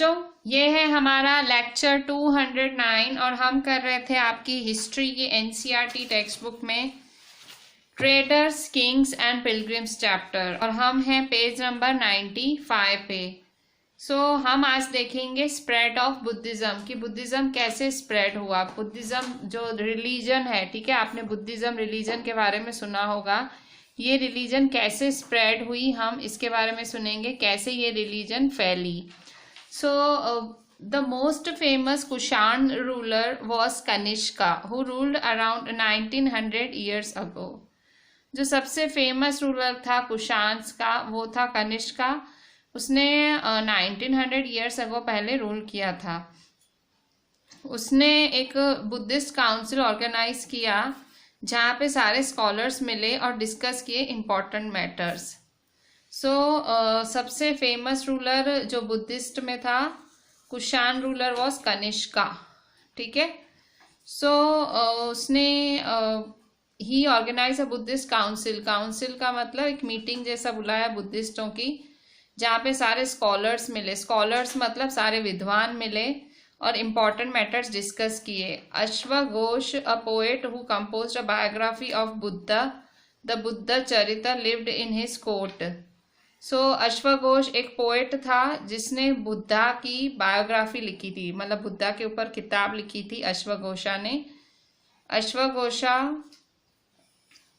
बच्चों, ये है हमारा लेक्चर 209 और हम कर रहे थे आपकी हिस्ट्री की एनसीईआरटी टेक्स्ट बुक में traders, Kings and pilgrims chapter और हम हैं पेज नंबर 95 पे। हम आज देखेंगे स्प्रेड ऑफ बुद्धिज्म कि बुद्धिज्म कैसे स्प्रेड हुआ। बुद्धिज्म जो रिलीजन है, ठीक है, आपने बुद्धिज्म रिलीजन के बारे में सुना होगा। ये रिलीजन कैसे स्प्रेड हुई, हम इसके बारे में सुनेंगे, कैसे ये रिलीजन फैली। The most famous Kushan ruler was Kanishka, who ruled around 1900 years ago. जो सबसे फेमस रूलर था कुशान्स का वो था कनिष्का। उसने 1900 ईयर्स अगो पहले रूल किया था। उसने एक बुद्धिस्ट काउंसिल ऑर्गेनाइज किया जहाँ पे सारे स्कॉलर्स मिले और डिस्कस किए इम्पोर्टेंट मैटर्स। सबसे फेमस रूलर जो बुद्धिस्ट में था, कुशान रूलर वॉज कनिष्का, ठीक है। उसने ही organise a Buddhist council. Council का मतलब एक मीटिंग जैसा बुलाया बुद्धिस्टों की, जहाँ पे सारे स्कॉलर्स मिले। स्कॉलर्स मतलब सारे विद्वान मिले और इम्पॉर्टेंट मैटर्स डिस्कस किए। अश्वघोष, a poet who composed a biography of Buddha, the Buddhacharita, lived in his court. अश्वघोष एक पोएट था जिसने बुद्धा की बायोग्राफी लिखी थी, मतलब बुद्धा के ऊपर किताब लिखी थी अश्वघोषा ने। अश्वघोषा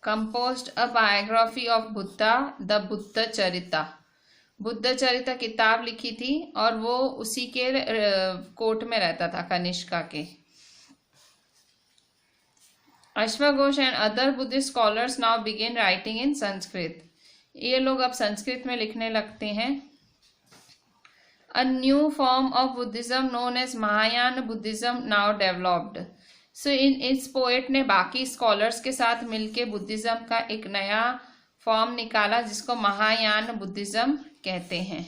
composed a biography of Buddha, the Buddhacharita. Buddha चरित्र किताब लिखी थी और वो उसी के कोर्ट में रहता था, कनिष्का के। अश्वघोष and other Buddhist scholars now begin writing in Sanskrit. ये लोग अब संस्कृत में लिखने लगते हैं। A new form of Buddhism known as Mahayana Buddhism now developed. इस पोएट ने बाकी स्कॉलर्स के साथ मिलके बुद्धिज्म का एक नया फॉर्म निकाला जिसको महायान बुद्धिज्म कहते हैं।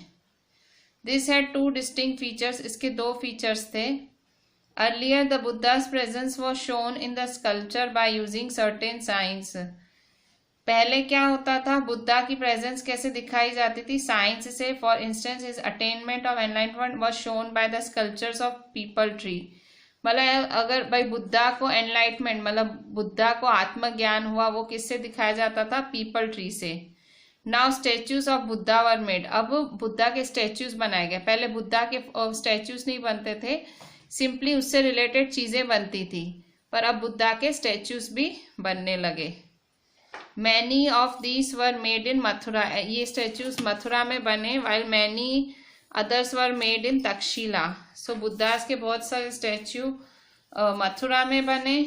This had two distinct features. इसके दो फीचर्स थे। Earlier the Buddha's presence was shown in the sculpture by using certain signs. पहले क्या होता था, बुद्धा की प्रेजेंस कैसे दिखाई जाती थी, साइंस से। For instance his attainment of enlightenment was shown by the sculptures of people tree. मतलब अगर भाई बुद्धा को एनलाइटमेंट मतलब बुद्धा को आत्मज्ञान हुआ, वो किससे दिखाया जाता था, पीपल ट्री से। Now statues of Buddha were made. अब बुद्धा के स्टेच्यूज बनाए गए। पहले बुद्धा के स्टेच्यूज नहीं बनते थे, सिंपली उससे रिलेटेड चीजें बनती थी, पर अब बुद्धा के स्टेच्यूज भी बनने लगे। Many of these were made in Mathura. ये स्टेच्यूज मथुरा में बने, while many others were made in Takshashila. Buddhas के बहुत सारे स्टैच्यू मथुरा में बने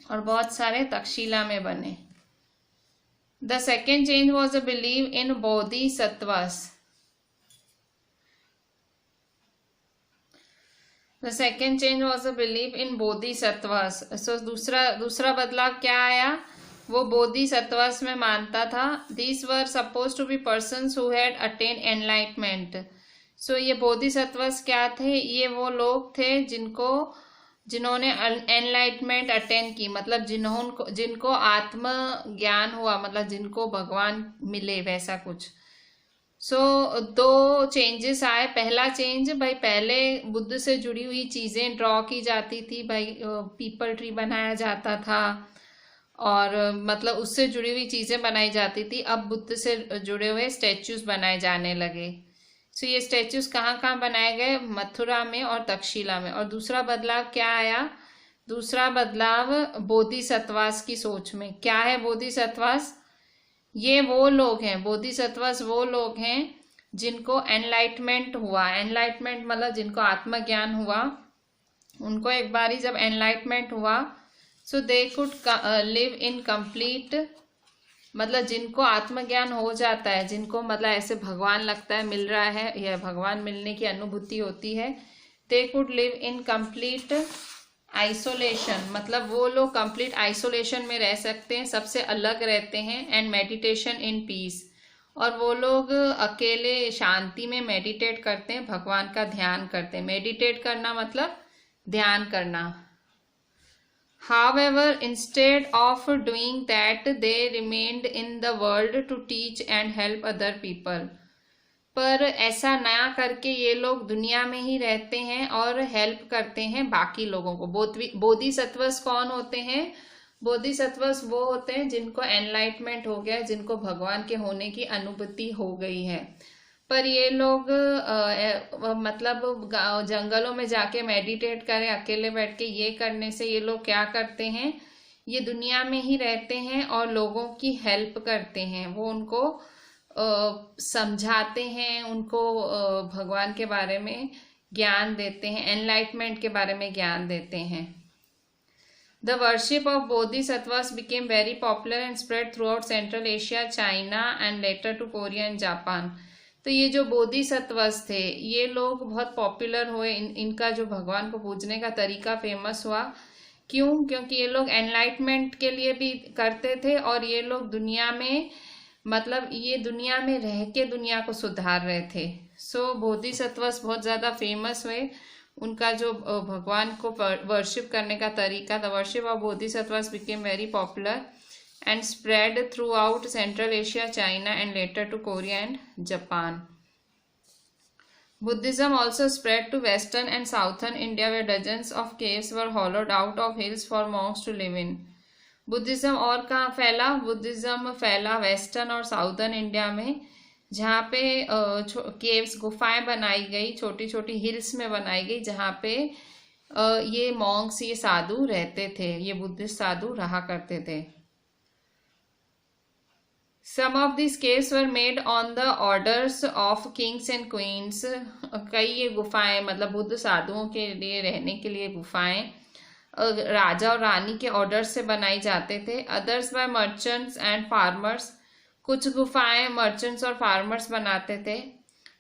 और बहुत सारे तक्षशिला में बने। The second change was a believe in bodhisattvas. The second change was a believe in bodhisattvas. दूसरा बदलाव क्या आया, वो बोधिसत्वस में मानता था। These were suppose to be persons who had attain enlightenment. ये बोधिसत्वस क्या थे, ये वो लोग थे जिन्होंने एनलाइटमेंट अटेन की, मतलब जिनको आत्म ज्ञान हुआ, मतलब जिनको भगवान मिले, वैसा कुछ। दो चेंजेस आए। पहला चेंज, भाई पहले बुद्ध से जुड़ी हुई चीजें ड्रॉ की जाती थी, भाई पीपल ट्री बनाया जाता था और मतलब उससे जुड़ी हुई चीजें बनाई जाती थी। अब बुद्ध से जुड़े हुए स्टैच्यूज बनाए जाने लगे। ये स्टैच्यूज कहाँ कहाँ बनाए गए, मथुरा में और तक्षशिला में। और दूसरा बदलाव क्या आया, दूसरा बदलाव बोधिसत्वास की सोच में। क्या है बोधिसत्वास, ये वो लोग हैं, बोधिसत्वास वो लोग हैं जिनको एनलाइटमेंट हुआ। एनलाइटमेंट मतलब जिनको आत्मज्ञान हुआ, उनको एक बारी जब एनलाइटमेंट हुआ, दे कुड लिव इन कंप्लीट, मतलब जिनको आत्मज्ञान हो जाता है, जिनको मतलब ऐसे भगवान लगता है मिल रहा है या भगवान मिलने की अनुभूति होती है, दे could live in complete isolation. मतलब वो लोग कंप्लीट आइसोलेशन में रह सकते हैं, सबसे अलग रहते हैं। एंड मेडिटेशन इन पीस, और वो लोग अकेले शांति में मेडिटेट करते हैं, भगवान का ध्यान करते हैं। मेडिटेट करना मतलब ध्यान करना। However, instead of doing that, they remained in the world to teach and help other people. पर ऐसा ना करके ये लोग दुनिया में ही रहते हैं और हेल्प करते हैं बाकी लोगों को। बोधिसत्वस कौन होते हैं? बोधिसत्वस वो होते हैं जिनको एनलाइटमेंट हो गया, जिनको भगवान के होने की अनुभूति हो गई है। पर ये लोग मतलब जंगलों में जाके मेडिटेट करें, अकेले बैठ के, ये करने से ये लोग क्या करते हैं, ये दुनिया में ही रहते हैं और लोगों की हेल्प करते हैं। वो उनको समझाते हैं, उनको भगवान के बारे में ज्ञान देते हैं, एनलाइटमेंट के बारे में ज्ञान देते हैं। The worship of bodhisattvas became very popular and spread throughout Central Asia, China and later to Korea and Japan. तो ये जो बोधिसत्वस थे ये लोग बहुत पॉपुलर हुए, इनका जो भगवान को पूजने का तरीका फेमस हुआ। क्यों? क्योंकि ये लोग एनलाइटमेंट के लिए भी करते थे और ये लोग दुनिया में, मतलब ये दुनिया में रह के दुनिया को सुधार रहे थे। सो बोधिसत्वस बहुत ज़्यादा फेमस हुए। उनका जो भगवान को वर्शिप करने का तरीका, the worship of bodhisattvas became very popular and spread throughout Central Asia, China and later to Korea and Japan. Buddhism also spread to Western and Southern India where dozens of caves were hollowed out of hills for monks to live in. Buddhism और कहाँ फैला? Buddhism फैला western और southern India में, जहाँ पे caves, गुफाएं बनाई गई, छोटी छोटी हिल्स में बनाई गई, जहाँ पे ये मॉन्क्स, ये साधु रहते थे, ये बुद्धिस्ट साधु रहा करते थे। Some of these caves were made on the orders of kings and queens. कई ये गुफाएं, मतलब बुद्ध साधुओं के लिए रहने के लिए गुफाएं राजा और रानी के ऑर्डर से बनाई जाते थे। Others by merchants and farmers, कुछ गुफाएं मर्चेंट्स और फार्मर्स बनाते थे।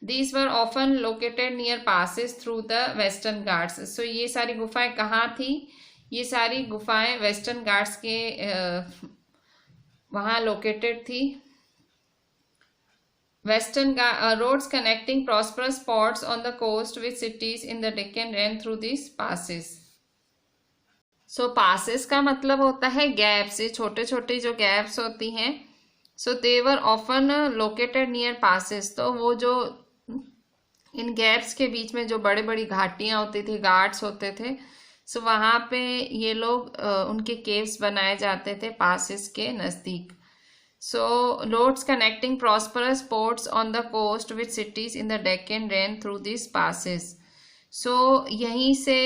These were often located near passes through the Western Ghats. So ये सारी गुफाएं कहाँ थी? ये सारी गुफाएं वेस्टर्न घाट्स के वहाँ लोकेटेड थी। Western roads connecting prosperous spots on the coast with cities in the Deccan run through this passes. So passes का मतलब होता है गैप्स, ये छोटे छोटे जो गैप्स होती हैं। So they were often located near passes, तो वो जो इन गैप्स के बीच में जो बड़े बड़ी घाटियाँ होती थी, घाट्स होते थे, सो वहाँ पे ये लोग उनके केव्स बनाए जाते थे पासेस के नज़दीक। So roads connecting prosperous ports on the coast with cities in the Deccan run through this passes. So यहीं से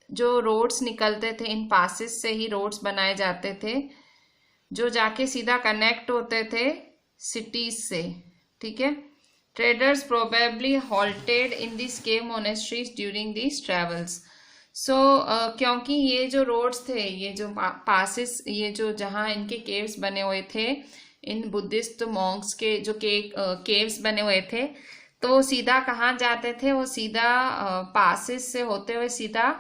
जो रोड्स निकलते थे, इन पासेस से ही रोड्स बनाए जाते थे जो जाके सीधा कनेक्ट होते थे सिटीज से। ठीक है। Traders probably halted in this cave monasteries during this travels. So क्योंकि ये जो रोड्स थे, ये जो पासेस, ये जो जहाँ इनके केव्स बने हुए थे, इन बुद्धिस्ट मॉन्क्स के जो केव्स बने हुए थे, तो सीधा कहाँ जाते थे? वो सीधा पासेस से होते हुए सीधा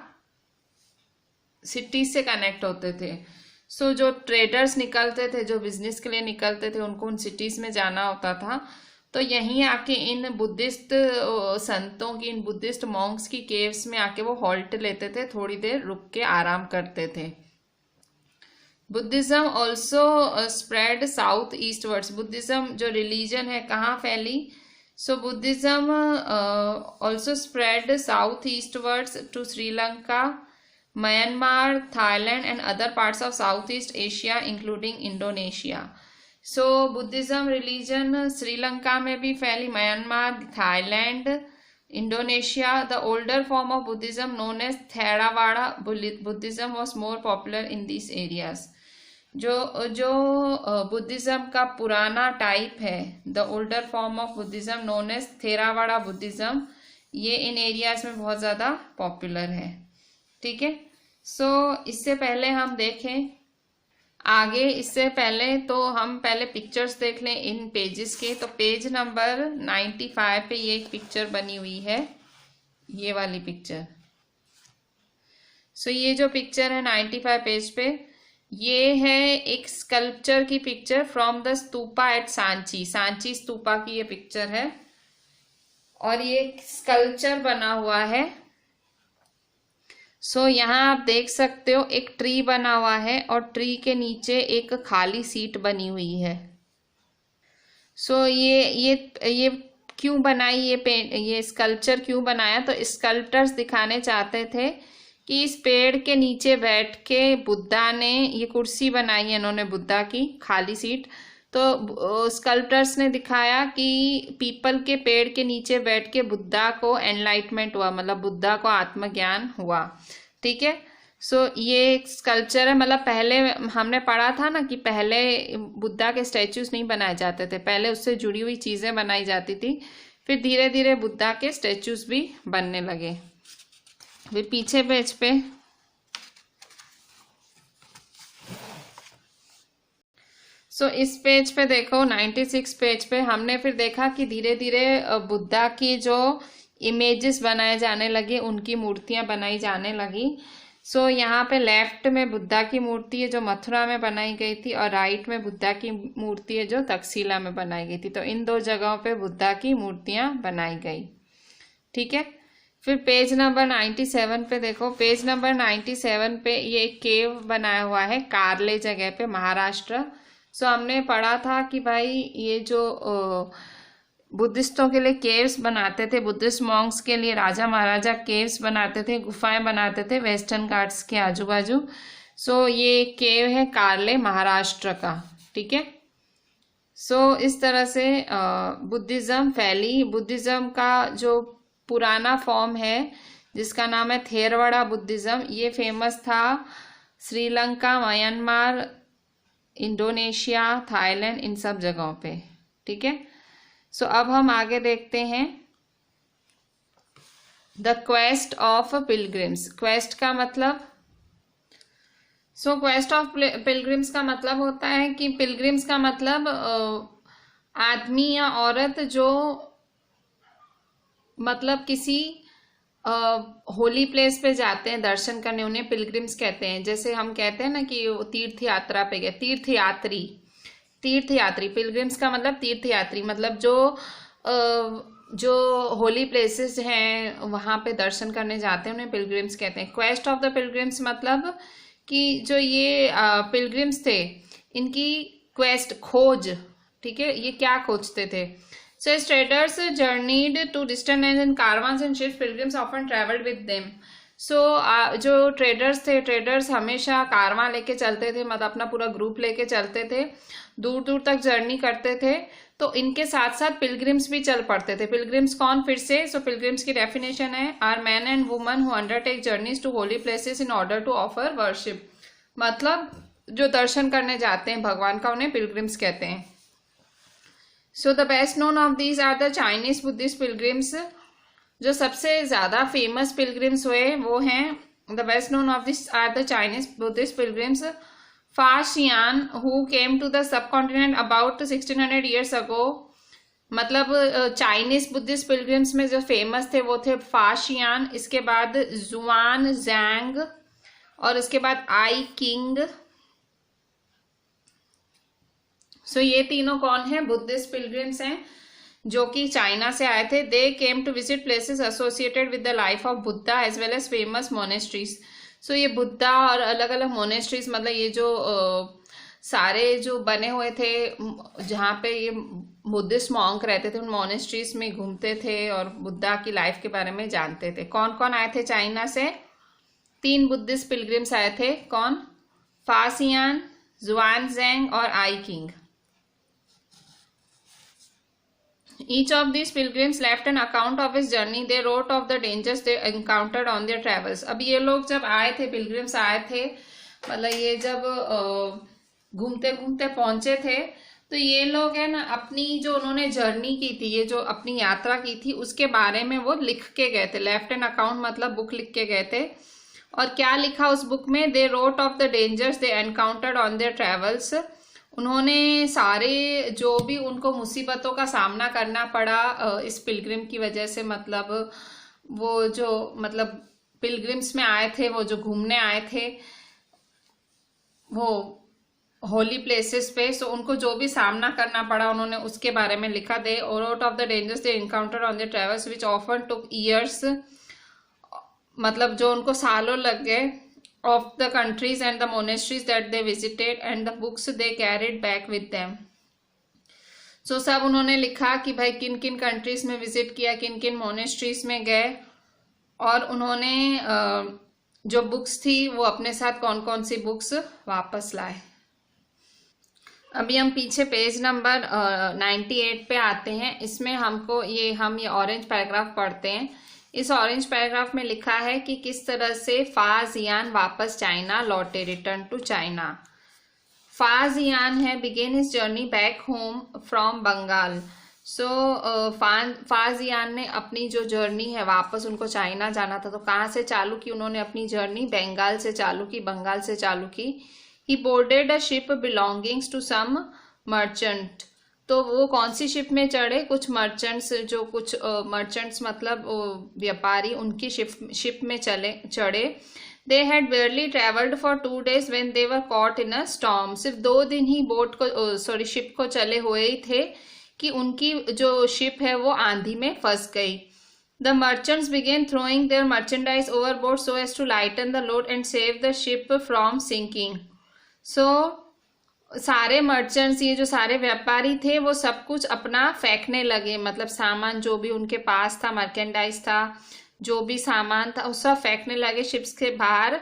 सिटीज से कनेक्ट होते थे। सो जो ट्रेडर्स निकलते थे, जो बिजनेस के लिए निकलते थे, उनको उन सिटीज में जाना होता था, तो यहीं आके इन बुद्धिस्ट संतों की, इन बुद्धिस्ट मॉन्क्स की केव्स में आके वो हॉल्ट लेते थे, थोड़ी देर रुक के आराम करते थे। Buddhism also spread south eastwards. Buddhism जो रिलीजन है कहाँ फैली? So Buddhism also spread south eastwards to Sri Lanka, Myanmar, Thailand and other parts of south east Asia including Indonesia. So Buddhism religion Sri Lanka में भी फैली, Myanmar, Thailand, Indonesia. The older form of Buddhism known as Theravada Buddhism was more popular in this areas. जो बुद्धिज्म का पुराना type है, the older form of Buddhism known as Theravada Buddhism, ये इन areas में बहुत ज़्यादा पॉपुलर है। ठीक है। सो इससे पहले हम देखें आगे, इससे पहले तो हम पहले पिक्चर्स देख लें इन पेजेस के। तो पेज नंबर 95 पे ये एक पिक्चर बनी हुई है, ये वाली पिक्चर। सो ये जो पिक्चर है 95 पेज पे, ये है एक स्कल्पचर की picture from the stupa at Sanchi. Sanchi stupa की ये पिक्चर है और ये स्कल्पचर बना हुआ है। सो यहाँ आप देख सकते हो एक ट्री बना हुआ है और ट्री के नीचे एक खाली सीट बनी हुई है। सो ये क्यों बनाई ये स्कल्पचर क्यों बनाया? तो स्कल्प्टर्स दिखाने चाहते थे कि इस पेड़ के नीचे बैठ के बुद्धा ने, ये कुर्सी बनाई है इन्होंने बुद्धा की, खाली सीट, तो स्कल्प्टर्स ने दिखाया कि पीपल के पेड़ के नीचे बैठ के बुद्धा को एनलाइटमेंट हुआ, मतलब बुद्धा को आत्मज्ञान हुआ। ठीक है, सो ये एक स्कल्पचर है। मतलब पहले हमने पढ़ा था ना कि पहले बुद्धा के स्टैचूज नहीं बनाए जाते थे, पहले उससे जुड़ी हुई चीजें बनाई जाती थी, फिर धीरे धीरे बुद्धा के स्टैचूज भी बनने लगे। फिर पीछे पेज पे इस पेज पे देखो 96 पेज पे हमने फिर देखा कि धीरे धीरे बुद्धा की जो इमेजेस बनाए जाने लगे, उनकी मूर्तियां बनाई जाने लगी। यहाँ पे लेफ्ट में बुद्धा की मूर्ति है जो मथुरा में बनाई गई थी, और राइट में बुद्धा की मूर्ति है जो तक्षशिला में बनाई गई थी। तो इन दो जगहों पे बुद्धा की मूर्तियां बनाई गई। ठीक है, फिर पेज नंबर 97 पे देखो, पेज नंबर 97 पे ये एक केव बनाया हुआ है कार्ले जगह पे, महाराष्ट्र। हमने पढ़ा था कि भाई ये जो बुद्धिस्टों के लिए केव्स बनाते थे, बुद्धिस्ट मॉन्क्स के लिए राजा महाराजा केव्स बनाते थे, गुफाएं बनाते थे वेस्टर्न घाट्स के आजू बाजू। ये केव है कार्ले महाराष्ट्र का। ठीक है, इस तरह से बुद्धिज्म फैली। बुद्धिज्म का जो पुराना फॉर्म है जिसका नाम है थेरवाड़ा बुद्धिज्म, ये फेमस था श्रीलंका, म्यांमार, इंडोनेशिया, थाईलैंड, इन सब जगहों पे। ठीक है, अब हम आगे देखते हैं the quest of pilgrims. Quest का मतलब, क्वेस्ट ऑफ पिलग्रिम्स का मतलब होता है कि पिलग्रिम्स का मतलब आदमी या औरत जो मतलब किसी होली प्लेस पे जाते हैं दर्शन करने, उन्हें पिलग्रिम्स कहते हैं। जैसे हम कहते हैं ना कि वो तीर्थ यात्रा पे गए, तीर्थयात्री। पिलग्रिम्स का मतलब तीर्थयात्री, मतलब जो होली प्लेसेस हैं वहां पे दर्शन करने जाते हैं उन्हें पिलग्रिम्स कहते हैं। क्वेस्ट ऑफ द पिलग्रिम्स मतलब कि जो ये पिलग्रिम्स थे इनकी क्वेस्ट, खोज। ठीक है, ये क्या खोजते थे? as traders journeyed to distant lands in caravans and ships, pilgrims often traveled with them. जो ट्रेडर्स थे, ट्रेडर्स हमेशा कारवां लेके चलते थे, मतलब अपना पूरा ग्रुप लेके चलते थे, दूर दूर तक जर्नी करते थे। तो इनके साथ साथ पिलग्रिम्स भी चल पड़ते थे। पिलग्रिम्स कौन? फिर से पिलग्रिम्स की डेफिनेशन है, are man and woman who undertake journeys to holy places in order to offer worship. मतलब जो दर्शन करने जाते हैं भगवान का, उन्हें पिलग्रिम्स कहते हैं। the best known of these are the Chinese Buddhist pilgrims. जो सबसे ज्यादा फेमस पिलग्रिम्स हुए वो हैं, the best known of these are the Chinese Buddhist pilgrims. Fa Xian, who came to the subcontinent about 1600 years ago. मतलब Chinese Buddhist pilgrims में जो famous थे वो थे फा शियान, इसके बाद जुआन जैंग, और इसके बाद आई किंग। ये तीनों कौन है? बुद्धिस्ट पिलग्रिम्स हैं जो कि चाइना से आए थे। They came to visit places associated with the life of Buddha as well as famous monasteries. ये बुद्धा और अलग अलग मोनेस्ट्रीज, मतलब ये जो सारे जो बने हुए थे जहाँ पे ये बुद्धिस्ट मॉन्क रहते थे, उन मोनेस्ट्रीज में घूमते थे और बुद्धा की लाइफ के बारे में जानते थे। कौन कौन आए थे चाइना से? 3 बुद्धिस्ट पिलग्रिम्स आए थे। कौन? फा शियान, जुआनजैंग और आई king. Each of these pilgrims left an account of his journey. They wrote of the dangers they encountered on their travels. अब ये लोग जब आए थे, पिलग्रिम्स आए थे, मतलब ये जब घूमते घूमते पहुंचे थे, तो ये लोग है ना अपनी जो उन्होंने जर्नी की थी, ये जो अपनी यात्रा की थी, उसके बारे में वो लिख के गए थे। लेफ्ट एन अकाउंट मतलब बुक लिख के गए थे। और क्या लिखा उस बुक में? They wrote of the dangers they encountered on their travels. उन्होंने सारे जो भी उनको मुसीबतों का सामना करना पड़ा इस पिलग्रिम की वजह से, मतलब वो जो मतलब पिलग्रिम्स में आए थे, वो जो घूमने आए थे वो होली प्लेसेस पे, उनको जो भी सामना करना पड़ा उन्होंने उसके बारे में लिखा। They wrote of the dangers they encounter on their travels which often took years, मतलब जो उनको सालों लग गए, of the countries and the monasteries that they visited and the books they carried back with them. सो सब उन्होंने लिखा कि भाई किन किन कंट्रीज में विजिट किया, किन किन मोनेस्ट्रीज में गए, और उन्होंने जो बुक्स थी वो अपने साथ कौन कौन सी बुक्स वापस लाए। अभी हम पीछे पेज नंबर 98 पे आते हैं। इसमें हमको हम ये ऑरेंज पैराग्राफ पढ़ते हैं। इस ऑरेंज पैराग्राफ में लिखा है कि किस तरह से फा जियान वापस चाइना लौटे, return to China. Fa Xian है began his journey back home from Bengal. So Fa Xian ने अपनी जो जर्नी है वापस, उनको चाइना जाना था, तो कहाँ से चालू की उन्होंने अपनी जर्नी? बंगाल से चालू की, बंगाल से चालू की। He boarded a ship belonging to some merchant। तो वो कौन सी शिप में चढ़े? कुछ मर्चेंट्स, जो कुछ मर्चेंट्स मतलब व्यापारी, उनकी शिप में चढ़े। They had barely traveled for 2 days when they were caught in a storm। सिर्फ 2 दिन ही शिप को चले हुए ही थे कि उनकी जो शिप है वो आंधी में फंस गई। The merchants began throwing their merchandise overboard so as to lighten the load and save the ship from sinking। सारे मर्चेंट्स, ये जो सारे व्यापारी थे, वो सब कुछ अपना फेंकने लगे, मतलब सामान जो भी उनके पास था, मर्केंडाइज था, जो भी सामान था, उस सब फेंकने लगे शिप्स के बाहर,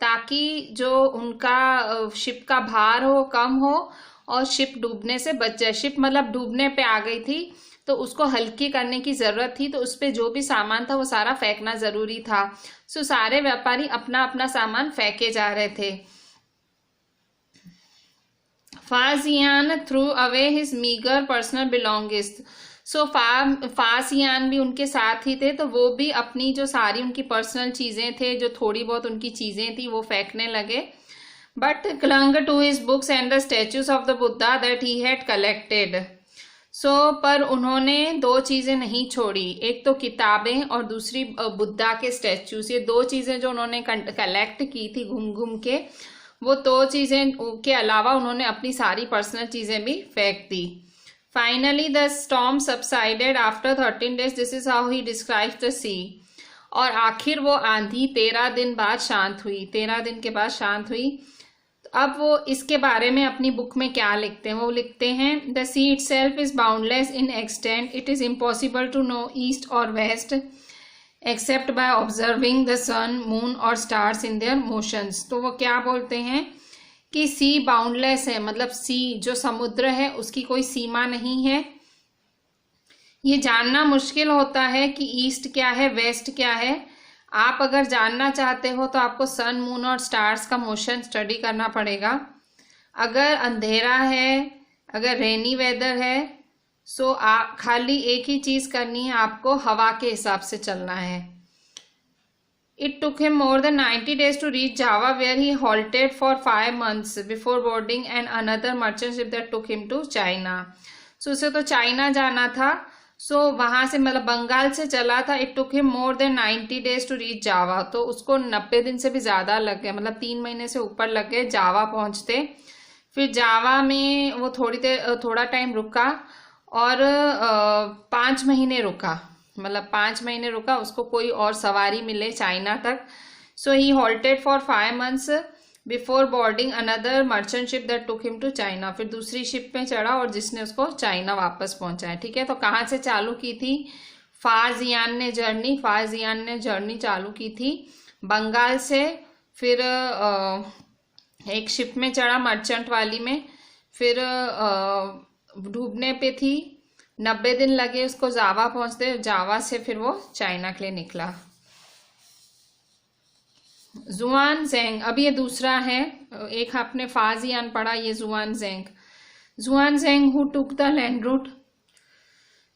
ताकि जो उनका शिप का भार हो कम हो और शिप डूबने से बच जाए। शिप मतलब डूबने पे आ गई थी, तो उसको हल्की करने की जरूरत थी, तो उस पे जो भी सामान था वो सारा फेंकना जरूरी था। सारे व्यापारी अपना अपना सामान फेंके जा रहे थे। Fa Xian threw away his meagre personal belongings. Fa Xian भी उनके साथ ही थे, तो वो भी अपनी जो सारी उनकी पर्सनल चीजें थे, जो थोड़ी बहुत उनकी चीजें थी, वो फेंकने लगे। But clung to his books and the statues of the Buddha that he had collected. पर उन्होंने 2 चीजें नहीं छोड़ी, एक तो किताबें और दूसरी बुद्धा के स्टैचूज। ये 2 चीजें जो उन्होंने कलेक्ट की थी घूम घूम के, वो 2 चीजें के अलावा उन्होंने अपनी सारी पर्सनल चीजें भी फेंक दी। Finally the storm subsided after 13 days। This is how he describes the sea. और आखिर वो आंधी 13 दिन बाद शांत हुई, 13 दिन के बाद शांत हुई। अब वो इसके बारे में अपनी बुक में क्या लिखते हैं? वो लिखते हैं, the sea itself is boundless in extent, it is impossible to know east और west except by observing the sun, moon और स्टार्स इन देयर मोशंस। तो वो क्या बोलते हैं कि सी बाउंडलेस है, मतलब सी जो समुद्र है उसकी कोई सीमा नहीं है। ये जानना मुश्किल होता है कि ईस्ट क्या है, वेस्ट क्या है। आप अगर जानना चाहते हो तो आपको सन, मून और स्टार्स का मोशन स्टडी करना पड़ेगा। अगर अंधेरा है, अगर रेनी वेदर है, आप खाली एक ही चीज करनी है, आपको हवा के हिसाब से चलना है। It took him more than 90 days to reach Java, where he halted for 5 months before boarding and another merchant ship that took him to China। उसे तो चाइना जाना था, वहां से मतलब बंगाल से चला था। It took him more than 90 days to reach Java। तो उसको 90 दिन से भी ज्यादा लग गए, मतलब 3 महीने से ऊपर लग गए जावा पहुंचते। फिर जावा में वो थोड़ा टाइम रुका और 5 महीने रुका, मतलब 5 महीने रुका, उसको कोई और सवारी मिले चाइना तक। He halted for 5 months before boarding another merchant ship that took him to China. फिर दूसरी शिप में चढ़ा और जिसने उसको चाइना वापस पहुंचाया। ठीक है, तो कहाँ से चालू की थी फा जियान ने जर्नी चालू की थी बंगाल से। फिर एक शिप में चढ़ा मर्चेंट वाली में, फिर डूबने पे थी, 90 दिन लगे उसको जावा पहुंचते। जावा से फिर वो चाइना के लिए निकला। जुआन जेंग, अब ये दूसरा है, एक आपने फा जियान पढ़ा, ये Xuanzang who took the land route.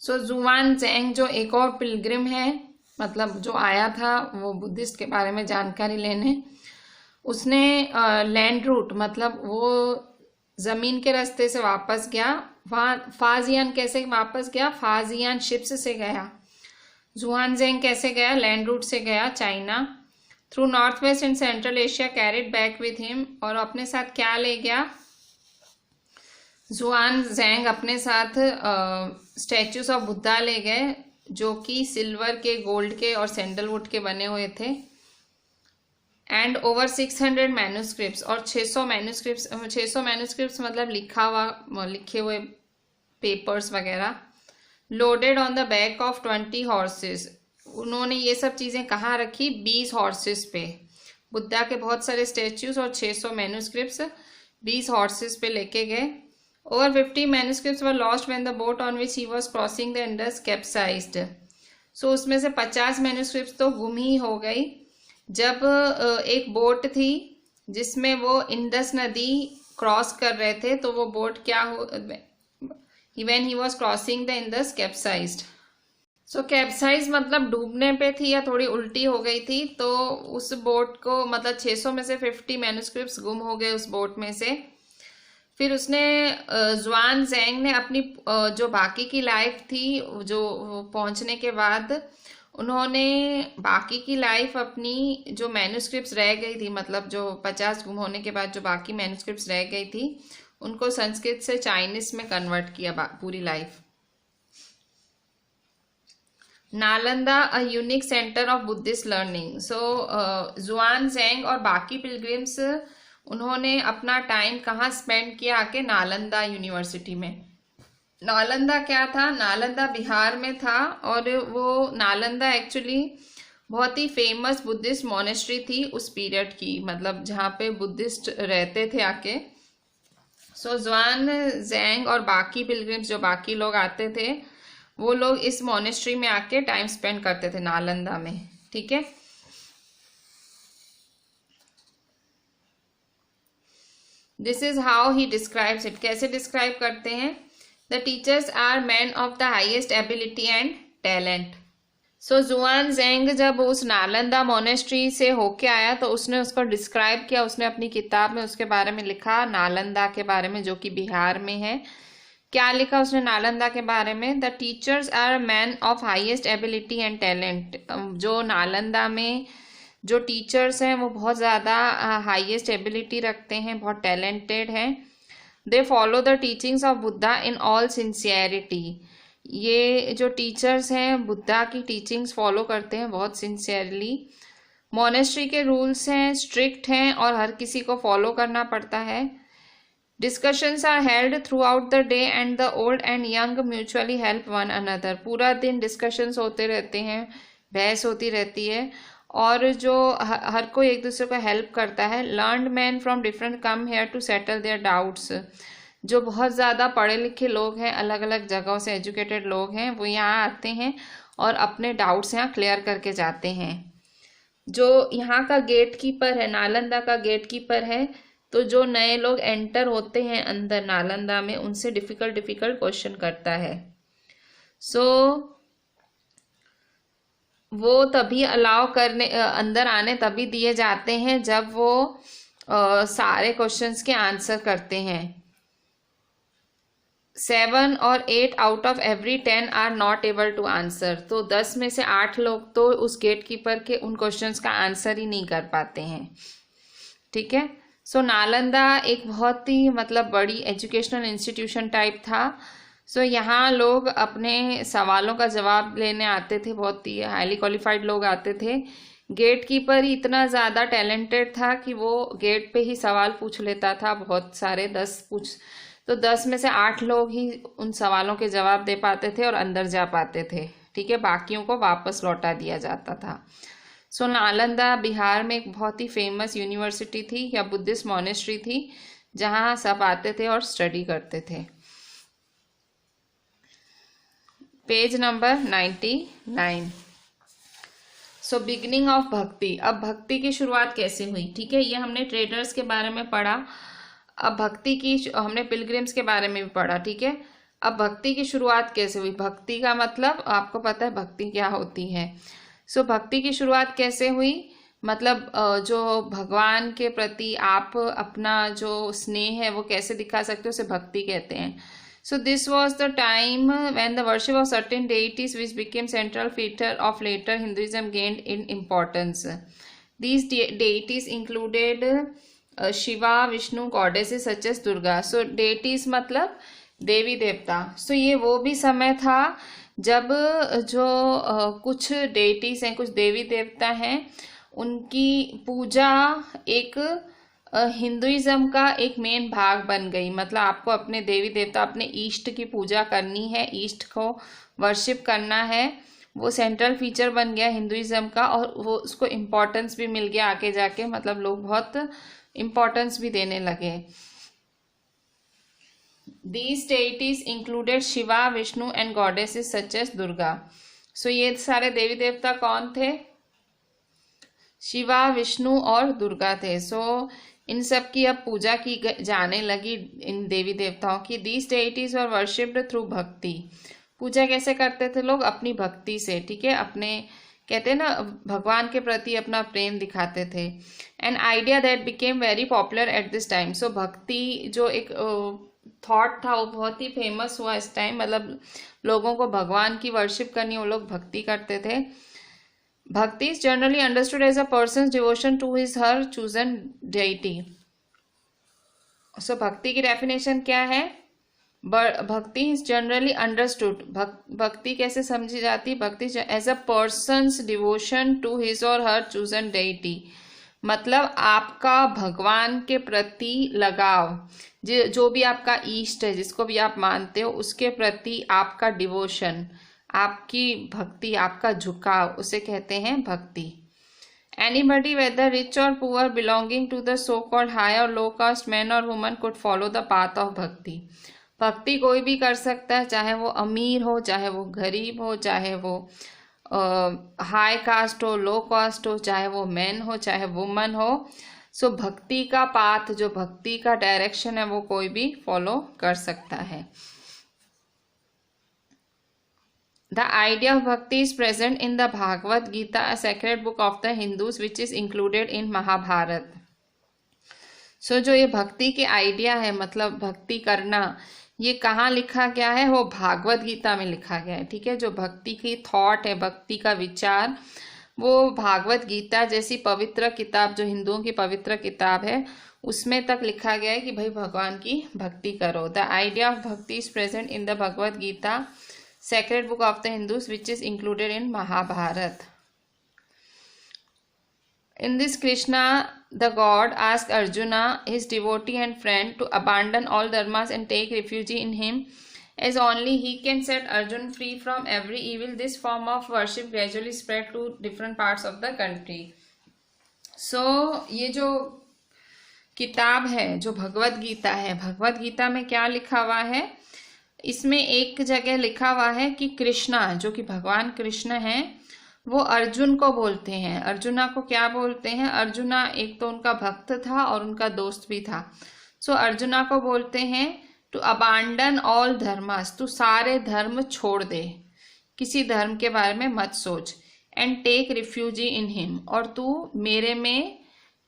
Xuanzang जो एक और पिलग्रिम है, मतलब जो आया था वो बुद्धिस्ट के बारे में जानकारी लेने, उसने लैंड रूट मतलब वो जमीन के रास्ते से वापस गया। फा जियान कैसे वापस गया? फा जियान शिप्स से गया। जुआन जेंग कैसे गया? लैंड रूट से गया China. Through north west and central Asia carried back with him. और अपने साथ क्या ले गया? जुआन जेंग अपने साथ स्टैचूज ऑफ बुद्धा ले गए, जो कि सिल्वर के, गोल्ड के और सैंडलवुड के बने हुए थे। एंड ओवर 600 मैन्यूस्क्रिप्ट्स, और 600 मैन्यूस्क्रिप्ट्स मतलब लिखे हुए पेपर्स वगैरह। Loaded on the back of 20 horses, उन्होंने ये सब चीज़ें कहाँ रखी? 20 हॉर्सेस पे। बुद्धा के बहुत सारे स्टेच्यूज और 600 मैन्यूस्क्रिप्ट्स 20 हॉर्सेस पे लेके गए। Over 50 manuscripts were lost when the boat on which he was crossing the Indus capsized. So उसमें से 50 मैन्यूस्क्रिप्ट्स तो गुम ही हो गई जब एक बोट थी जिसमें वो इंडस नदी क्रॉस कर रहे थे, तो वो बोट क्या हो, when he was crossing the Indus capsized. So capsize मतलब डूबने पे थी या थोड़ी उल्टी हो गई थी, तो उस बोट को मतलब 600 में से 50 मैन्यूस्क्रिप्ट्स गुम हो गए उस बोट में से। फिर उसने जुआन ज़ैंग ने अपनी जो बाकी की लाइफ थी, जो पहुंचने के बाद उन्होंने बाकी की लाइफ अपनी जो मैन्यूस्क्रिप्ट्स रह गई थी, मतलब जो 50 गुम होने के बाद जो बाकी मैन्यूस्क्रिप्ट्स रह गई थी, उनको संस्कृत से चाइनीज में कन्वर्ट किया पूरी life. Nalanda a unique centre of Buddhist learning. So Xuanzang और बाकी पिलग्रिम्स उन्होंने अपना टाइम कहाँ स्पेंड किया? आके नालंदा यूनिवर्सिटी में। नालंदा क्या था? नालंदा बिहार में था, और वो नालंदा एक्चुअली बहुत ही फेमस बुद्धिस्ट मोनेस्ट्री थी उस पीरियड की, मतलब जहाँ पे बुद्धिस्ट रहते थे आके। सो जुआन ज़ैंग और बाकी पिलग्रिम्स जो बाकी लोग आते थे, वो लोग इस मोनेस्ट्री में आके टाइम स्पेंड करते थे नालंदा में। ठीक है, this is how he describes it. कैसे डिस्क्राइब करते हैं? The teachers are man of the highest ability and talent. So Xuanzang जब उस नालंदा मोनेस्ट्री से होके आया तो उसने उसको डिस्क्राइब किया, उसने अपनी किताब में उसके बारे में लिखा, नालंदा के बारे में, जो कि बिहार में है। क्या लिखा उसने नालंदा के बारे में? The teachers are man of highest ability and talent. जो नालंदा में जो टीचर्स हैं वो बहुत ज़्यादा हाईएस्ट एबिलिटी रखते हैं, बहुत टैलेंटेड हैं। They follow the teachings of Buddha in all sincerity. ये जो टीचर्स हैं बुद्धा की टीचिंग्स फॉलो करते हैं बहुत सिंसियरली। मोनेस्ट्री के रूल्स हैं, स्ट्रिक्ट हैं और हर किसी को फॉलो करना पड़ता है। Discussions are held throughout the day and the old and young mutually help one another. पूरा दिन डिस्कशंस होते रहते हैं, बहस होती रहती है, और जो हर कोई एक दूसरे को हेल्प करता है। Learned man from different come here to settle their doubts. जो बहुत ज़्यादा पढ़े लिखे लोग हैं, अलग अलग जगहों से एजुकेटेड लोग हैं, वो यहाँ आते हैं और अपने डाउट्स यहाँ क्लियर करके जाते हैं। जो यहाँ का गेट कीपर है, नालंदा का गेट कीपर है, तो जो नए लोग एंटर होते हैं अंदर नालंदा में, उनसे डिफिकल्ट क्वेश्चन करता है। सो वो तभी अलाउ करने अंदर आने तभी दिए जाते हैं जब वो सारे क्वेश्चंस के आंसर करते हैं। 7 और 8 out of every 10 are not able to answer. तो 10 में से 8 लोग तो उस गेट कीपर के उन क्वेश्चंस का आंसर ही नहीं कर पाते हैं। ठीक है, सो नालंदा एक बहुत ही मतलब बड़ी एजुकेशनल इंस्टीट्यूशन टाइप था। सो यहाँ लोग अपने सवालों का जवाब लेने आते थे, बहुत ही हाईली क्वालिफाइड लोग आते थे। गेट कीपर ही इतना ज़्यादा टैलेंटेड था कि वो गेट पे ही सवाल पूछ लेता था, बहुत सारे 10 में से 8 लोग ही उन सवालों के जवाब दे पाते थे और अंदर जा पाते थे। ठीक है, बाकियों को वापस लौटा दिया जाता था। सो नालंदा बिहार में एक बहुत ही फेमस यूनिवर्सिटी थी या बुद्धिस्ट मॉनेस्ट्री थी, जहाँ सब आते थे और स्टडी करते थे। Page number 99। So beginning of भक्ति। अब भक्ति की शुरुआत कैसे हुई? ठीक है, ये हमने ट्रेडर्स के बारे में पढ़ा। अब भक्ति की हमने पिलग्रिम्स के बारे में भी पढ़ा। ठीक है, अब भक्ति की शुरुआत कैसे हुई? भक्ति का मतलब आपको पता है भक्ति क्या होती है। सो भक्ति की शुरुआत कैसे हुई? मतलब जो भगवान के प्रति आप अपना जो स्नेह है वो कैसे दिखा सकते हो, उसे भक्ति कहते हैं। So this was the time when the worship of certain deities which became central feature of later Hinduism gained in importance. These deities included Shiva, Vishnu, goddesses such as Durga. So deities मतलब देवी देवता। सो ये वो भी समय था जब जो कुछ डेइटीज हैं, कुछ देवी देवता हैं, उनकी पूजा एक हिंदुइज्म का एक मेन भाग बन गई। मतलब आपको अपने देवी देवता, अपने ईष्ट की पूजा करनी है, ईष्ट को वर्शिप करना है, वो सेंट्रल फीचर बन गया हिंदुइज्म का, और वो उसको इम्पोर्टेंस भी मिल गया आगे जाके। मतलब लोग बहुत इम्पोर्टेंस भी देने लगे। These deities included Shiva, Vishnu and goddesses such as Durga. So ये सारे देवी देवता कौन थे? शिवा, विष्णु और दुर्गा थे। सो इन सब की अब पूजा की जाने लगी, इन देवी देवताओं की। These deities were worshipped through भक्ति। पूजा कैसे करते थे लोग? अपनी भक्ति से, ठीक है, अपने कहते हैं ना भगवान के प्रति अपना प्रेम दिखाते थे। An idea that became very popular at this time. So bhakti जो एक थॉट था वो बहुत ही फेमस हुआ इस टाइम। मतलब लोगों को भगवान की वर्शिप करनी, वो लोग भक्ति करते थे। Bhakti is generally understood as a person devotion to his her chosen deity. So bhakti की डेफिनेशन क्या है? भक्ति इज जनरली अंडरस्टूड। भक्ति कैसे समझी जाती? Bhakti as a person's devotion to his or her chosen डेइटी। मतलब आपका भगवान के प्रति लगाव, जो भी आपका ईष्ट है, जिसको भी आप मानते हो, उसके प्रति आपका डिवोशन, आपकी भक्ति, आपका झुकाव, उसे कहते हैं भक्ति। Anybody, whether rich or poor, belonging to the so-called high or low caste man or woman, could follow the path of bhakti. भक्ति कोई भी कर सकता है, चाहे वो अमीर हो, चाहे वो गरीब हो, चाहे वो हाई कास्ट हो, लो कास्ट हो, चाहे वो मैन हो, चाहे वुमन हो। सो भक्ति का पाथ, जो भक्ति का डायरेक्शन है, वो कोई भी फॉलो कर सकता है। The idea of bhakti is present in the Bhagavad Gita, a sacred book of the Hindus, which is included in Mahabharata. So जो ये भक्ति के आइडिया है, मतलब भक्ति करना, ये कहाँ लिखा गया है? वो भागवत गीता में लिखा गया है, ठीक है। जो भक्ति की थॉट है, भक्ति का विचार, वो भागवत गीता जैसी पवित्र किताब, जो हिंदुओं की पवित्र किताब है, उसमें तक लिखा गया है कि भाई भगवान की भक्ति करो। The idea of bhakti is present in the Bhagavad Gita, sacred book of the Hindus, which is included in Mahabharata. In this, Krishna, the god, asked Arjuna, his devotee and friend, to abandon all dharmas and take refuge in him, as only he can set Arjuna free from every evil. This form of worship gradually spread to different parts of the country. So, ये जो किताब है, जो भगवत गीता है, भगवत गीता में क्या लिखा हुआ है? इसमें एक जगह लिखा हुआ है कि कृष्णा, जो कि भगवान कृष्ण हैं, वो अर्जुन को बोलते हैं। अर्जुना को क्या बोलते हैं? अर्जुना एक तो उनका भक्त था और उनका दोस्त भी था। सो अर्जुना को बोलते हैं टू अबांडन ऑल धर्मास, तू सारे धर्म छोड़ दे, किसी धर्म के बारे में मत सोच। And take refuge in him, और तू मेरे में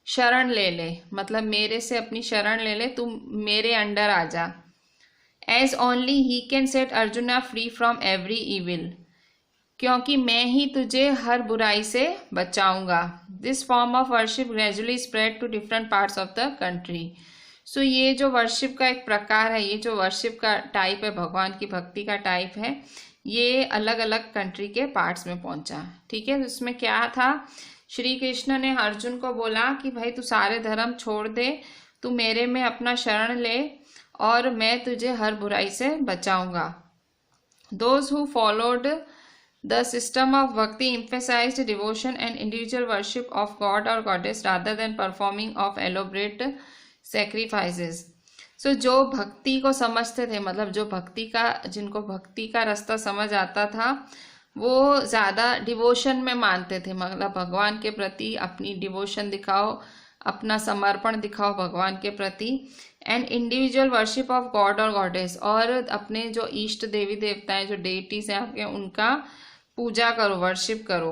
शरण ले ले, मतलब मेरे से अपनी शरण ले ले, तू मेरे अंडर आ जा। As only he can set Arjuna free from every evil, क्योंकि मैं ही तुझे हर बुराई से बचाऊंगा। This form of worship gradually spread to different parts of the country. So ये जो वर्शिप का एक प्रकार है, ये जो वर्शिप का टाइप है, भगवान की भक्ति का टाइप है, ये अलग अलग कंट्री के पार्ट्स में पहुंचा, ठीक है। उसमें क्या था? श्री कृष्ण ने अर्जुन को बोला कि भाई तू सारे धर्म छोड़ दे, तू मेरे में अपना शरण ले और मैं तुझे हर बुराई से बचाऊंगा। Those who followed the system of bhakti emphasized devotion and individual worship of God or goddess rather than performing of elaborate sacrifices. So जो भक्ति को समझते थे, मतलब जो भक्ति का, जिनको भक्ति का रास्ता समझ आता था, वो ज़्यादा डिवोशन में मानते थे। मतलब भगवान के प्रति अपनी डिवोशन दिखाओ, अपना समर्पण दिखाओ भगवान के प्रति। And individual worship of God और गॉडेस, और अपने जो इष्ट देवी देवताएं, जो डेटीज हैं आपके, उनका पूजा करो, वर्शिप करो।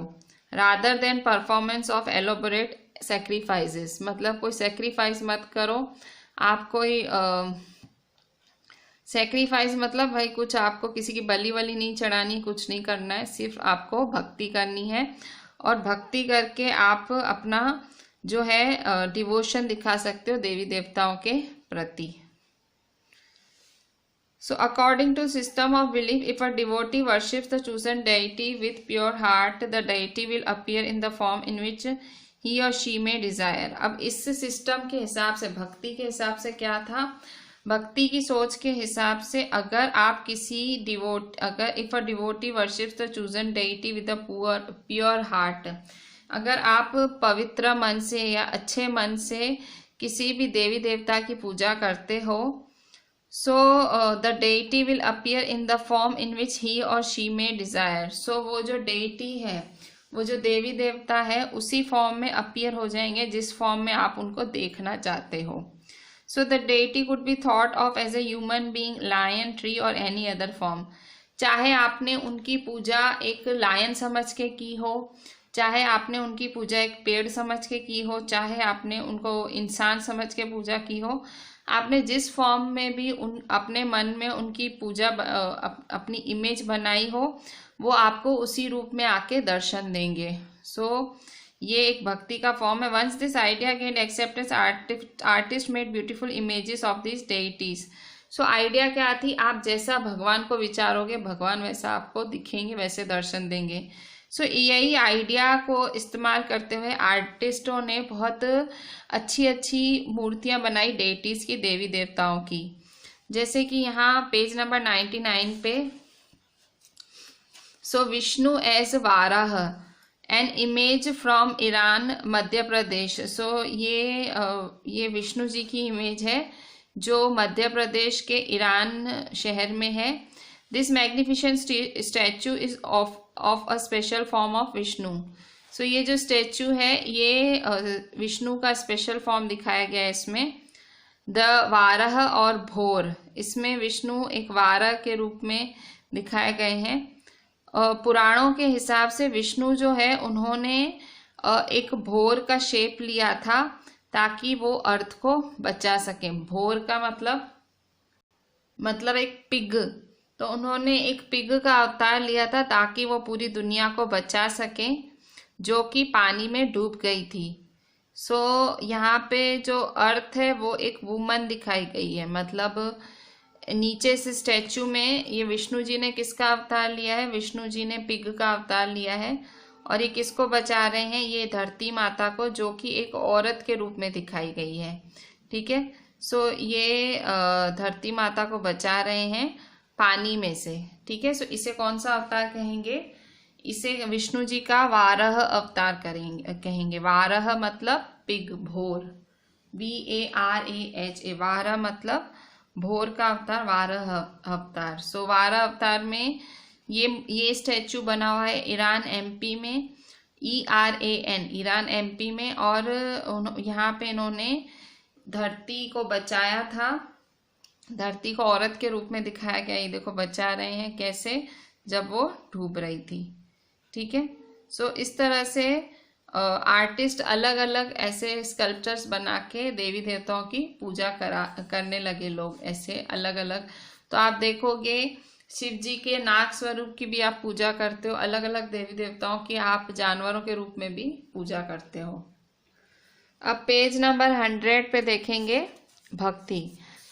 Rather than performance of elaborate sacrifices, मतलब कोई सेक्रीफाइस मत करो। आप कोई सेक्रीफाइस मतलब भाई कुछ आपको किसी की बलि वली नहीं चढ़ानी, कुछ नहीं करना है, सिर्फ आपको भक्ति करनी है। और भक्ति करके आप अपना जो है डिवोशन दिखा सकते हो देवी देवताओं के प्रति। So according to system of belief, if a devotee worships the chosen deity with pure heart, the deity will appear in the form in which ही और शी में डिजायर। अब इस सिस्टम के हिसाब से, भक्ति के हिसाब से क्या था, भक्ति की सोच के हिसाब से अगर आप अगर if a devotee worships the chosen deity with a pure heart, अगर आप पवित्र मन से या अच्छे मन से किसी भी देवी देवता की पूजा करते हो, so the deity will appear in the form in which he और शी में डिजायर। सो वो जो डेइटी है, वो जो देवी देवता है, उसी फॉर्म में अपीयर हो जाएंगे जिस फॉर्म में आप उनको देखना चाहते हो। So the deity could be thought of as a human being, lion, tree और एनी अदर फॉर्म। चाहे आपने उनकी पूजा एक लायन समझ के की हो, चाहे आपने उनकी पूजा एक पेड़ समझ के की हो, चाहे आपने उनको इंसान समझ के पूजा की हो, आपने जिस फॉर्म में भी अपने मन में उनकी पूजा अपनी इमेज बनाई हो, वो आपको उसी रूप में आके दर्शन देंगे। सो ये एक भक्ति का फॉर्म है। Once this idea gain acceptance, artist made beautiful images of this deities. So idea क्या थी, आप जैसा भगवान को विचारोगे भगवान वैसा आपको दिखेंगे, वैसे दर्शन देंगे। सो यही आइडिया को इस्तेमाल करते हुए आर्टिस्टों ने बहुत अच्छी अच्छी मूर्तियां बनाई डेइटीज की, देवी देवताओं की। जैसे कि यहाँ पेज नंबर 99 पे, so Vishnu as Varaha, an image from Eran Madhya Pradesh. So ये विष्णु जी की इमेज है जो मध्य प्रदेश के ईरान शहर में है। This magnificent statue is of a special form of Vishnu. So ये जो स्टैचू है ये विष्णु का स्पेशल फॉर्म दिखाया गया है इसमें। द वाराह और भोर, इसमें विष्णु एक वाराह के रूप में दिखाए गए हैं। पुराणों के हिसाब से विष्णु जो है उन्होंने एक भोर का शेप लिया था ताकि वो अर्थ को बचा सकें। भोर का मतलब एक पिग, तो उन्होंने एक पिग का अवतार लिया था ताकि वो पूरी दुनिया को बचा सकें जो कि पानी में डूब गई थी। सो यहाँ पे जो अर्थ है वो एक वुमन दिखाई गई है, मतलब नीचे से स्टैचू में ये विष्णु जी ने किसका अवतार लिया है, विष्णु जी ने पिग का अवतार लिया है। और ये किसको बचा रहे हैं, ये धरती माता को, जो कि एक औरत के रूप में दिखाई गई है। ठीक है, सो ये धरती माता को बचा रहे हैं पानी में से। ठीक है, सो इसे कौन सा अवतार कहेंगे, इसे विष्णु जी का वाराह अवतार कहेंगे। वाराह मतलब पिग, भोर, VARAH, वाराह मतलब भोर का अवतार, वाराह अवतार। सो वाराह अवतार में ये स्टैचू बना हुआ है ईरान MP में, ERAN, ईरान MP में। और यहाँ पे इन्होंने धरती को बचाया था, धरती को औरत के रूप में दिखाया गया। ये देखो बचा रहे हैं कैसे, जब वो डूब रही थी। ठीक है, सो इस तरह से आर्टिस्ट अलग अलग ऐसे स्कल्पचर्स बना के देवी देवताओं की पूजा करने लगे लोग, ऐसे अलग अलग। तो आप देखोगे शिव जी के नाग स्वरूप की भी आप पूजा करते हो, अलग अलग देवी देवताओं की आप जानवरों के रूप में भी पूजा करते हो। अब पेज नंबर 100 पे देखेंगे भक्ति।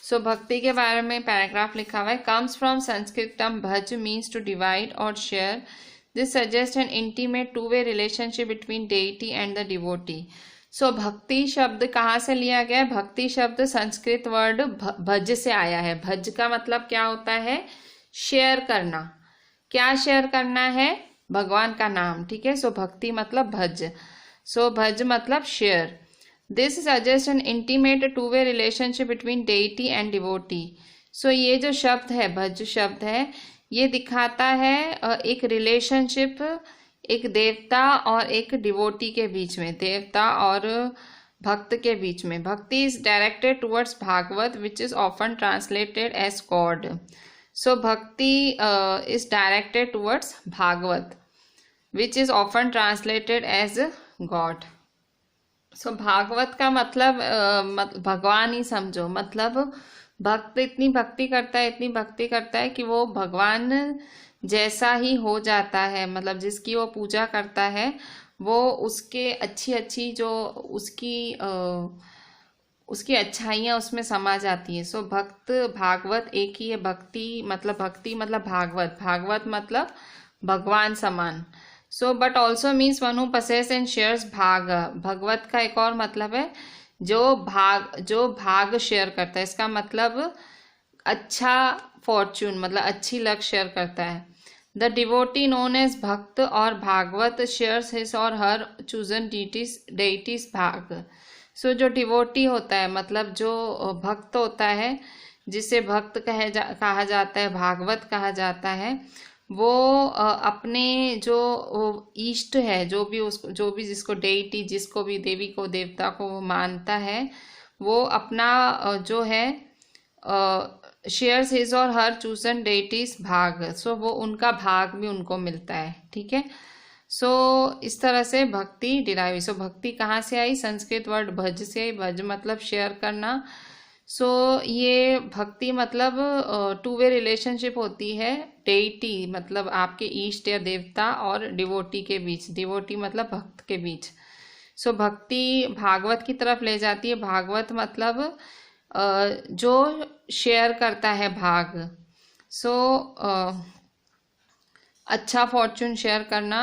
सो भक्ति के बारे में पैराग्राफ लिखा हुआ है। Comes from Sanskrit term bhaj, means to divide और share. This suggest an intimate two-way relationship between deity and the devotee. So bhakti शब्द कहाँ से लिया गया है, भक्ति शब्द संस्कृत वर्ड भज से आया है। भज का मतलब क्या होता है, शेयर करना। क्या शेयर करना है, भगवान का नाम। ठीक है, सो भक्ति मतलब भज, सो भज मतलब share. This suggest an intimate two-way relationship between deity and devotee. So ये जो शब्द है, भज शब्द है, ये दिखाता है एक रिलेशनशिप एक देवता और एक डिवोटी के बीच में, देवता और भक्त के बीच में। Bhakti is directed towards Bhagavat which is often translated as God. So bhakti is directed towards Bhagavat which is often translated as God. So Bhagavat का मतलब भगवान ही समझो, मतलब भक्त इतनी भक्ति करता है, इतनी भक्ति करता है कि वो भगवान जैसा ही हो जाता है। मतलब जिसकी वो पूजा करता है वो उसके अच्छी अच्छी जो उसकी अच्छाइयाँ उसमें समा जाती है। सो भक्त भागवत एक ही है। भक्ति मतलब भागवत, भागवत मतलब भगवान समान। So but also means one who possess and shares भाग। भगवत का एक और मतलब है जो भाग शेयर करता है, इसका मतलब अच्छा फॉर्चून, मतलब अच्छी लक शेयर करता है। द डिवोटी नोन एज भक्त और Bhagavat shares his or her chosen डेइटीज भाग। सो जो डिवोटी होता है, मतलब जो भक्त होता है, जिसे भक्त कहा जाता है, भागवत कहा जाता है, वो अपने जो इष्ट है, जो भी जिसको डेइटी, जिसको भी देवी को, देवता को वो मानता है, वो अपना जो है shares his or her chosen डेइटीज भाग। सो वो उनका भाग भी उनको मिलता है। ठीक है, सो इस तरह से भक्ति डिराइव। सो भक्ति कहाँ से आई? संस्कृत वर्ड भज से आई। भज मतलब शेयर करना। सो ये भक्ति मतलब टू वे रिलेशनशिप होती है डेइटी मतलब आपके इष्ट या देवता और डिवोटी के बीच, डिवोटी मतलब भक्त के बीच। सो भक्ति भागवत की तरफ ले जाती है। भागवत मतलब जो शेयर करता है भाग। सो अच्छा फॉर्चून शेयर करना।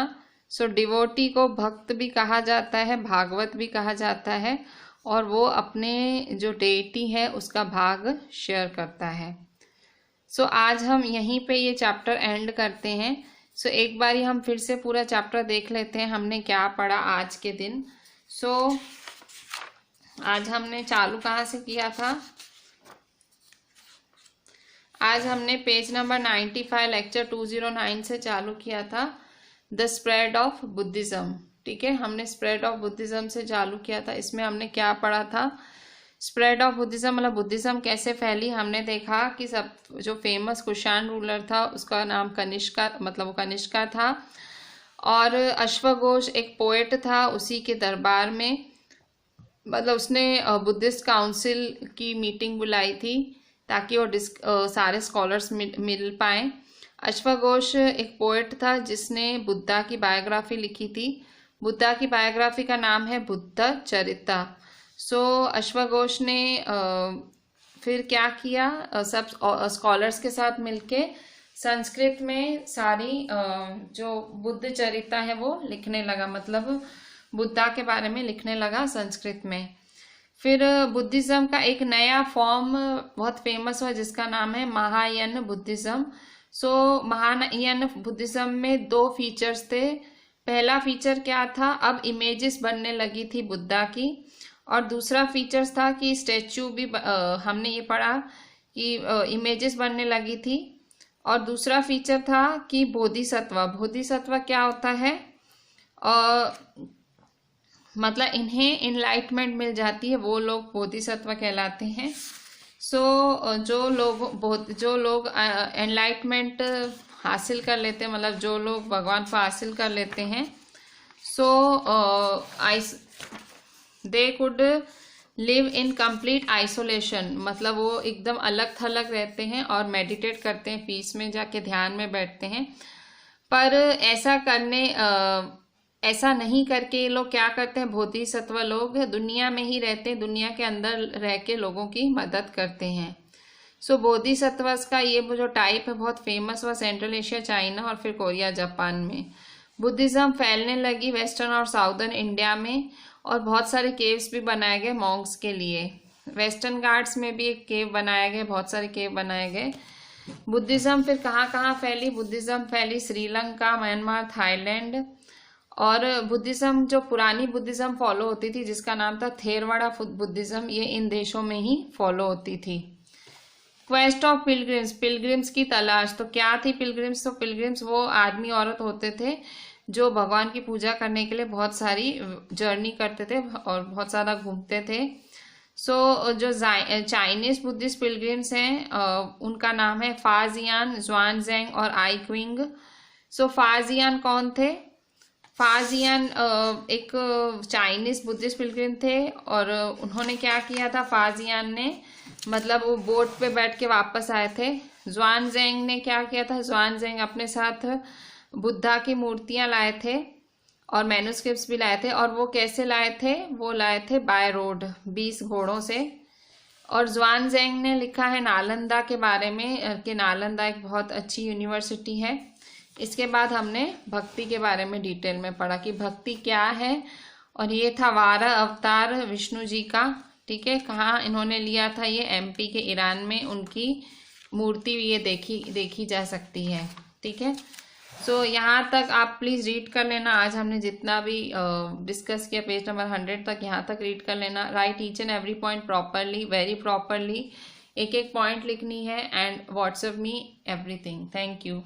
सो डिवोटी को भक्त भी कहा जाता है, भागवत भी कहा जाता है, और वो अपने जो डेइटी है उसका भाग शेयर करता है। सो आज हम यहीं पे ये चैप्टर एंड करते हैं। सो एक बारी हम फिर से पूरा चैप्टर देख लेते हैं हमने क्या पढ़ा आज के दिन। सो आज हमने चालू कहाँ से किया था? आज हमने पेज नंबर 95 लेक्चर 209 से चालू किया था, द स्प्रेड ऑफ बुद्धिज्म। ठीक है, हमने स्प्रेड ऑफ बुद्धिज्म से चालू किया था। इसमें हमने क्या पढ़ा था? स्प्रेड ऑफ बुद्धिज्म मतलब बुद्धिज्म कैसे फैली। हमने देखा कि सब जो फेमस कुषाण रूलर था उसका नाम कनिष्का, मतलब वो कनिष्का था, और अश्वघोष एक पोएट था, उसी के दरबार में मतलब उसने बुद्धिस्ट काउंसिल की मीटिंग बुलाई थी ताकि वो सारे स्कॉलर्स मिल पाए। अश्वघोष एक पोएट था जिसने बुद्धा की बायोग्राफी लिखी थी। बुद्धा की बायोग्राफी का नाम है बुद्ध चरिता। सो अश्वघोष ने फिर क्या किया, सब स्कॉलर्स के साथ मिलके संस्कृत में सारी जो बुद्ध चरिता है वो लिखने लगा, मतलब बुद्धा के बारे में लिखने लगा संस्कृत में। फिर बुद्धिज्म का एक नया फॉर्म बहुत फेमस हुआ जिसका नाम है महायान बुद्धिज्म। सो महायान बुद्धिज्म में 2 फीचर्स थे। पहला फीचर क्या था? अब इमेजेस बनने लगी थी बुद्धा की, और दूसरा फीचर्स था कि स्टैचू भी हमने ये पढ़ा कि इमेजेस बनने लगी थी, और दूसरा फीचर था कि बोधिसत्व क्या होता है? मतलब इन्हें इनलाइटमेंट मिल जाती है, वो लोग बोधिसत्व कहलाते हैं। सो जो लोग एनलाइटमेंट हासिल कर लेते हैं, मतलब जो लोग भगवान को हासिल कर लेते हैं, so they could live in complete isolation, मतलब वो एकदम अलग थलग रहते हैं और मेडिटेट करते हैं, पीस में जाके ध्यान में बैठते हैं। पर ऐसा नहीं करके ये लोग क्या करते हैं? बोधिसत्व लोग दुनिया में ही रहते हैं, दुनिया के अंदर रह के लोगों की मदद करते हैं। सो बोधिसत्वस का ये जो टाइप है बहुत फेमस हुआ सेंट्रल एशिया, चाइना और फिर कोरिया, जापान में। बुद्धिज्म फैलने लगी वेस्टर्न और साउदर्न इंडिया में, और बहुत सारे केव्स भी बनाए गए मॉन्क्स के लिए। वेस्टर्न घाट्स में भी एक केव बनाया गया, बहुत सारे केव बनाए गए। बुद्धिज्म फिर कहाँ कहाँ फैली? बुद्धिज्म फैली श्रीलंका, म्यांमार, थाईलैंड। और बुद्धिज्म जो पुरानी बुद्धिज्म फॉलो होती थी जिसका नाम था थेरवाड़ा बुद्धिज्म, ये इन देशों में ही फॉलो होती थी। क्वेस्ट ऑफ पिलग्रिम्स, पिलग्रिम्स की तलाश। तो क्या थी पिलग्रिम्स? तो पिलग्रिम्स वो आदमी औरत होते थे जो भगवान की पूजा करने के लिए बहुत सारी जर्नी करते थे और बहुत ज़्यादा घूमते थे। सो जो चाइनीज बुद्धिस्ट पिलग्रिम्स हैं उनका नाम है फाजियान, ज़ुआनज़ेंग और आई क्विंग। सो फाजियान कौन थे? फाजियान एक चाइनीज बुद्धिस्ट पिलग्रिम थे, और उन्होंने क्या किया था? फाजियान ने मतलब वो बोट पे बैठ के वापस आए थे। ज़ुआनज़ेंग ने क्या किया था? ज़ुआनज़ेंग अपने साथ बुद्धा की मूर्तियां लाए थे और मैन्युस्क्रिप्ट्स भी लाए थे। और वो कैसे लाए थे? वो लाए थे बाय रोड 20 घोड़ों से। और ज़ुआनज़ेंग ने लिखा है नालंदा के बारे में कि नालंदा एक बहुत अच्छी यूनिवर्सिटी है। इसके बाद हमने भक्ति के बारे में डिटेल में पढ़ा कि भक्ति क्या है, और ये था 12 अवतार विष्णु जी का। ठीक है, कहाँ इन्होंने लिया था, ये एमपी के ईरान में उनकी मूर्ति ये देखी जा सकती है। ठीक है, सो यहाँ तक आप प्लीज़ रीड कर लेना। आज हमने जितना भी डिस्कस किया पेज नंबर 100 तक, यहाँ तक रीड कर लेना। Right each and every point properly, very properly, एक एक पॉइंट लिखनी है, and WhatsApp me everything. Thank you.